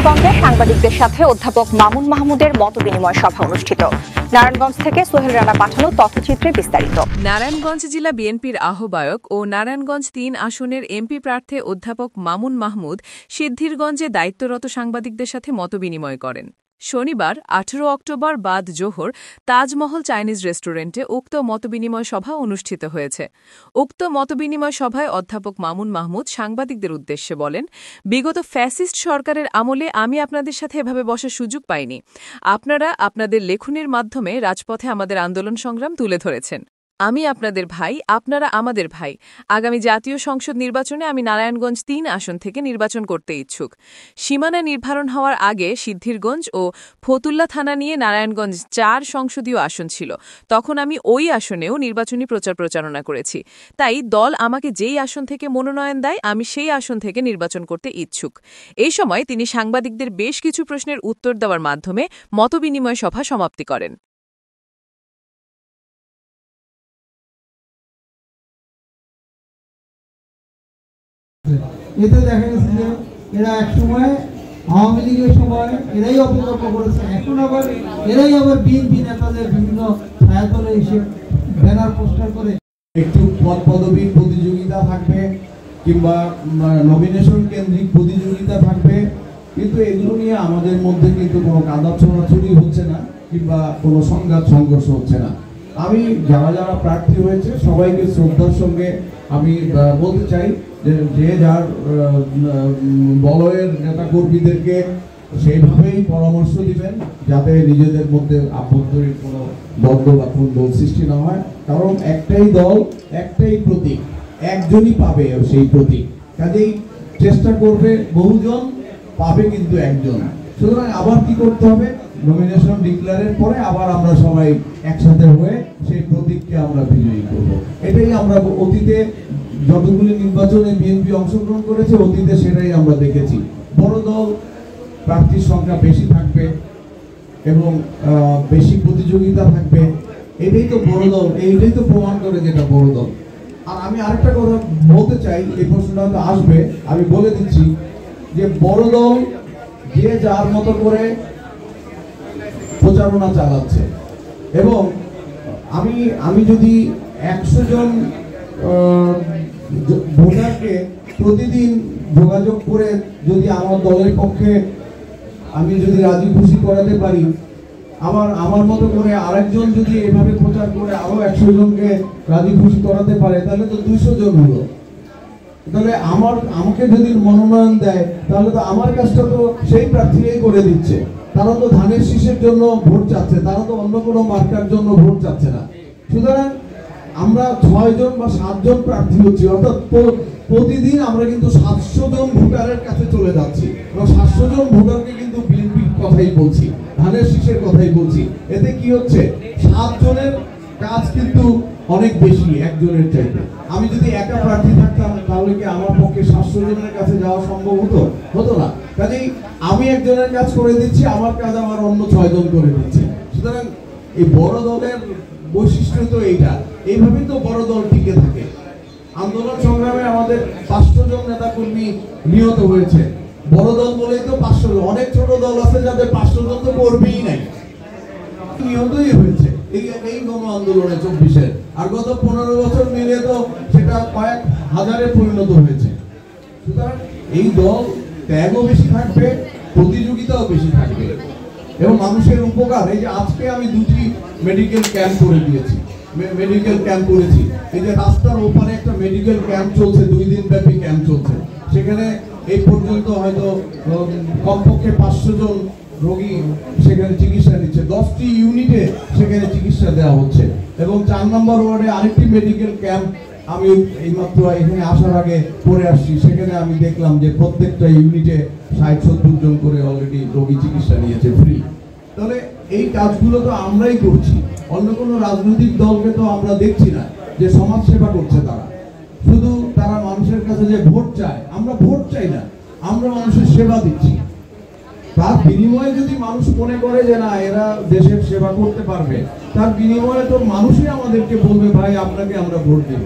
সিদ্ধিরগঞ্জে সাংবাদিকদের সাথে অধ্যাপক মামুন মাহমুদের মতবিনিময় সভা অনুষ্ঠিত। নারায়ণগঞ্জ থেকে সোহেল রানা পাঠানো তথ্যচিত্রে বিস্তারিত। নারায়ণগঞ্জ জেলা বিএনপির আহ্বায়ক ও নারায়ণগঞ্জ ৩ আসনের এমপি প্রার্থী অধ্যাপক মামুন মাহমুদ সিদ্ধিরগঞ্জে দায়িত্বরত সাংবাদিকদের সাথে মতবিনিময় করেন। শনিবার ১৮ অক্টোবর বাদ জোহর তাজমহল চাইনিজ রেস্টুরেন্টে উক্ত মতবিনিময় সভা অনুষ্ঠিত হয়েছে। উক্ত মতবিনিময় সভায় অধ্যাপক মামুন মাহমুদ সাংবাদিকদের উদ্দেশ্যে বলেন, বিগত ফ্যাসিস্ট সরকারের আমলে আমি আপনাদের সাথে এভাবে বসার সুযোগ পাইনি। আপনারা আপনাদের লেখনের মাধ্যমে রাজপথে আমাদের আন্দোলন সংগ্রাম তুলে ধরেছেন। আমি আপনাদের ভাই, আপনারা আমাদের ভাই। আগামী জাতীয় সংসদ নির্বাচনে আমি নারায়ণগঞ্জ ৩ আসন থেকে নির্বাচন করতে ইচ্ছুক। সীমানা নির্ধারণ হওয়ার আগে সিদ্ধিরগঞ্জ ও ফতুল্লা থানা নিয়ে নারায়ণগঞ্জ ৪ সংসদীয় আসন ছিল। তখন আমি ওই আসনেও নির্বাচনী প্রচারণা করেছি। তাই দল আমাকে যেই আসন থেকে মনোনয়ন দেয় আমি সেই আসন থেকে নির্বাচন করতে ইচ্ছুক। এই সময় তিনি সাংবাদিকদের বেশ কিছু প্রশ্নের উত্তর দেওয়ার মাধ্যমে মতবিনিময় সভা সমাপ্তি করেন। এতে দেখা গেছে যে এরা একসময় আওয়ামী লীগের সময় এরাই অপকর্ম করেছে, এখন আবার এরাই আবার বিএনপি নেতাদের বিভিন্ন ছায়াতলে এসে ব্যানার পোস্টার করে একটু পদ পদবীর প্রতিযোগিতা থাকবে কিংবা নমিনেশন কেন্দ্রিক প্রতিযোগিতা থাকবে, কিন্তু এগুলো নিয়ে আমাদের মধ্যে কিন্তু কোনো কাদা ছোড়াছুড়ি হচ্ছে না কিংবা কোনো সংঘাত সংঘর্ষ হচ্ছে না। আমি যারা প্রার্থী হয়েছে সবাইকে শ্রদ্ধার সঙ্গে আমি বলতে চাই যে যার বলয়ের নেতাকর্মীদেরকে সেইভাবেই পরামর্শ দিবেন যাতে নিজেদের মধ্যে আভ্যন্তরীণ কোনো দ্বন্দ্ব বা কুন্দল সৃষ্টি না হয়। কারণ একটাই দল, একটাই প্রতীক, একজনই পাবে সেই প্রতীক। কাজেই চেষ্টা করবে বহুজন, পাবে কিন্তু একজন। সুতরাং আবার কি করতে হবে, নমিনেশন ডিক্লেয়ারের পরে আবার আমরা সবাই একসাথে হয়ে সেই প্রতীককে আমরা বিজয়ী করব। এটাই আমরা অতীতে যতগুলি নির্বাচনে বিএনপি অংশগ্রহণ করেছে অতীতে সেটাই আমরা দেখেছি। বড় দল প্রার্থীর সংখ্যা বেশি থাকবে এবং বেশি প্রতিযোগিতা থাকবে, এটাই তো বড় দল, এইটাই তো প্রমাণ করে যেটা বড় দল। আর আমি আরেকটা কথা বলতে চাই, এই প্রশ্নটা হয়তো আসবে, আমি বলে দিচ্ছি যে বড় দল যে যার মতো করে প্রচারণা চালাচ্ছে এবং আমি যদি ১০০ জন ভোটারকে প্রতিদিন যোগাযোগ করে যদি আমার দলের পক্ষে আমি যদি রাজি খুশি করাতে পারি, আবার আমার মতো করে আরেকজন যদি এভাবে প্রচার করে আরো ১০০ জনকে রাজি খুশি করাতে পারে, তাহলে তো ২০০ জন হলো। তাহলে আমাকে যদি মনোনয়ন দেয় তাহলে তো আমার কাজটা তো সেই প্রার্থীরাই করে দিচ্ছে। তারা তো ধানের শীষের জন্য ভোট চাচ্ছে, তারা তো অন্য কোনো মার্কার জন্য ভোট চাচ্ছে না। সুতরাং আমরা ৬ জন বা ৭ জন প্রার্থী হচ্ছি, অর্থাৎ প্রতিদিন আমরা কিন্তু ৭০০ জন ভোটারের কাছে চলে যাচ্ছি এবং ৭০০ জন ভোটারকে কিন্তু বিএনপির কথাই বলছি, ধানের শীষের কথাই বলছি। এতে কি হচ্ছে, ৭ জনের কাজ কিন্তু অনেক বেশি একজনের চাইতে। আমি যদি একা প্রার্থী থাকতাম তাহলে কি আমার পক্ষে ৭০০ জনের কাছে যাওয়া সম্ভব হতো না। কাজেই আমি একজনের কাজ করে দিচ্ছি, আমার কাজ আমার অন্য ৬ জন করে দিচ্ছে। সুতরাং এই বড় দলের বৈশিষ্ট্য তো এইটা, এইভাবেই তো বড় দল টিকে থাকে। আন্দোলন সংগ্রামে আমাদের ৫০০ জন নেতাকর্মী নিহত হয়েছে, বড় দল বলেই তো ৫০০ জন। অনেক ছোট দল আছে যাদের ৫০০ জন তো করবেই নাই, নিহতই হয়েছে এই গণ আন্দোলনে ২৪-এর। আর গত ১৫ বছর মিলে তো সেটা কয়েক হাজারে পরিণত হয়েছে। সুতরাং এই দল ত্যাগও বেশি থাকবে, প্রতিযোগিতাও বেশি থাকবে এবং মানুষের উপকার। এই যে আজকে আমি ২টি মেডিকেল ক্যাম্প করে দিয়েছি, মেডিকেল ক্যাম্প করেছি। এই যে রাস্তার ওপারে একটা মেডিকেল ক্যাম্প চলছে, ২ দিন ব্যাপী ক্যাম্প চলছে। সেখানে এই পর্যন্ত হয়তো কমপক্ষে ৫০০ জন রোগী সেখানে চিকিৎসা নিচ্ছে, ১০টি ইউনিটে সেখানে চিকিৎসা দেওয়া হচ্ছে। এবং ৪ নম্বর ওয়ার্ডে আরেকটি মেডিকেল ক্যাম্প আমি এইমাত্র এখানে আসার আগে করে আসছি, সেখানে আমি দেখলাম যে প্রত্যেকটা ইউনিটে ৬০-৭০ জন করে অলরেডি রোগী চিকিৎসা নিয়েছে ফ্রি। তাহলে এই কাজগুলো তো আমরাই করছি, অন্য কোনো রাজনৈতিক দলকে তো আমরা দেখছি না যে সমাজ সেবা করছে। শুধু তারা মানুষের কাছে যে ভোট চায়, আমরা ভোট চাই না, আমরা মানুষের সেবা দিচ্ছি। তার বিনিময়ে যদি মানুষ মনে করে যে না এরা দেশের সেবা করতে পারবে, তার বিনিময়ে তো মানুষই আমাদেরকে বলবে ভাই আপনাকে আমরা ভোট দেব।